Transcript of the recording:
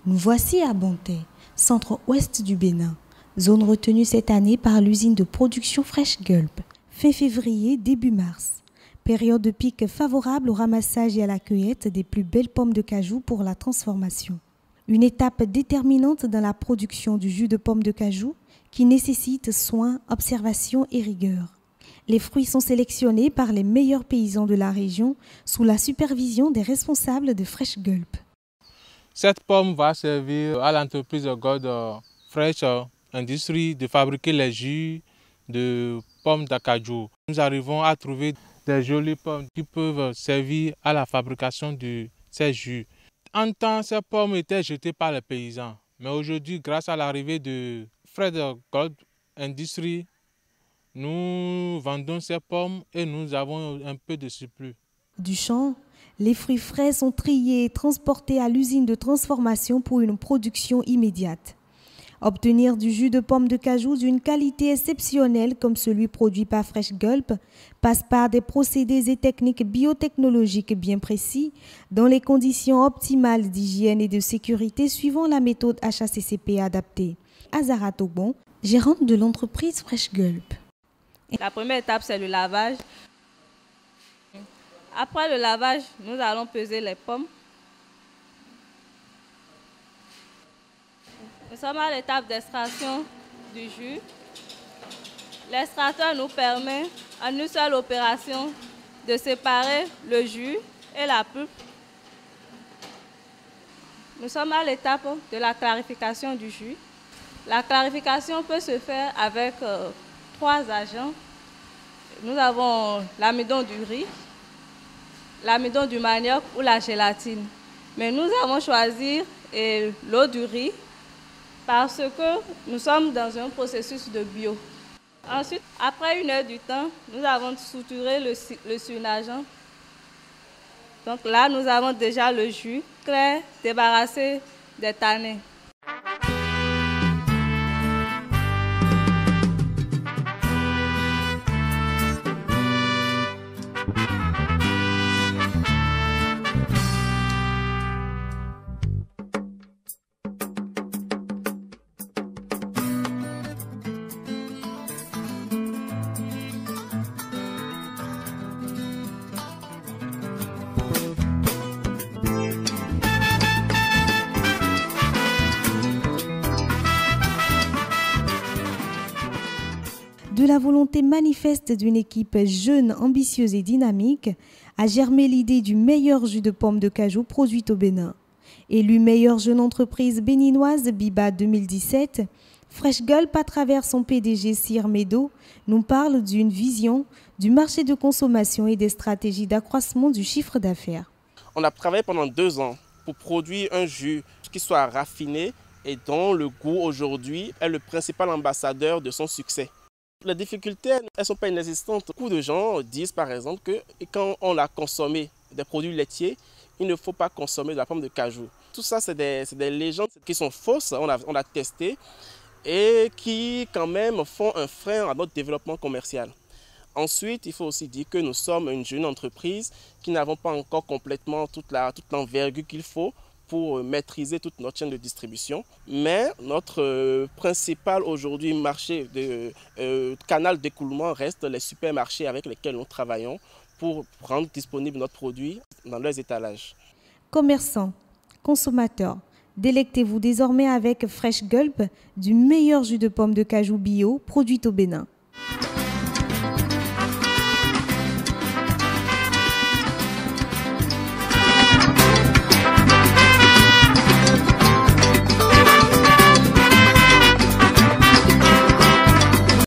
Nous voici à Bonté, centre-ouest du Bénin, zone retenue cette année par l'usine de production Fresh Gulp. Fin février, début mars, période de pic favorable au ramassage et à la cueillette des plus belles pommes de cajou pour la transformation. Une étape déterminante dans la production du jus de pomme de cajou qui nécessite soins, observation et rigueur. Les fruits sont sélectionnés par les meilleurs paysans de la région sous la supervision des responsables de Fresh Gulp. Cette pomme va servir à l'entreprise God Fresh Industries de fabriquer les jus de pommes d'acajou. Nous arrivons à trouver des jolies pommes qui peuvent servir à la fabrication de ces jus. En temps, ces pommes étaient jetées par les paysans. Mais aujourd'hui, grâce à l'arrivée de Fresh God Industries, nous vendons ces pommes et nous avons un peu de surplus. Du champ, les fruits frais sont triés et transportés à l'usine de transformation pour une production immédiate. Obtenir du jus de pomme de cajou d'une qualité exceptionnelle comme celui produit par Fresh Gulp passe par des procédés et techniques biotechnologiques bien précis dans les conditions optimales d'hygiène et de sécurité suivant la méthode HACCP adaptée. Azara Togbon, gérante de l'entreprise Fresh Gulp. La première étape, c'est le lavage. Après le lavage, nous allons peser les pommes. Nous sommes à l'étape d'extraction du jus. L'extracteur nous permet, en une seule opération, de séparer le jus et la pulpe. Nous sommes à l'étape de la clarification du jus. La clarification peut se faire avec 3 agents. Nous avons l'amidon du riz, l'amidon du manioc ou la gélatine. Mais nous avons choisi l'eau du riz parce que nous sommes dans un processus de bio. Ensuite, après 1 heure du temps, nous avons suturé le surnageant. Donc là, nous avons déjà le jus clair, débarrassé des tanins. De la volonté manifeste d'une équipe jeune, ambitieuse et dynamique, a germé l'idée du meilleur jus de pomme de cajou produit au Bénin. Élu meilleure jeune entreprise béninoise BIBA 2017, Fresh Gulp, à travers son PDG Sir Medo, nous parle d'une vision du marché de consommation et des stratégies d'accroissement du chiffre d'affaires. On a travaillé pendant 2 ans pour produire un jus qui soit raffiné et dont le goût aujourd'hui est le principal ambassadeur de son succès. Les difficultés, elles ne sont pas inexistantes. Beaucoup de gens disent par exemple que quand on a consommé des produits laitiers, il ne faut pas consommer de la pomme de cajou. Tout ça, c'est des légendes qui sont fausses, on a testé, et qui quand même font un frein à notre développement commercial. Ensuite, il faut aussi dire que nous sommes une jeune entreprise qui n'avons pas encore complètement toute l'envergure qu'il faut pour maîtriser toute notre chaîne de distribution. Mais notre principal aujourd'hui marché canal d'écoulement reste les supermarchés avec lesquels nous travaillons pour rendre disponible notre produit dans leurs étalages. Commerçants, consommateurs, délectez-vous désormais avec Fresh Gulp du meilleur jus de pomme de cajou bio produit au Bénin.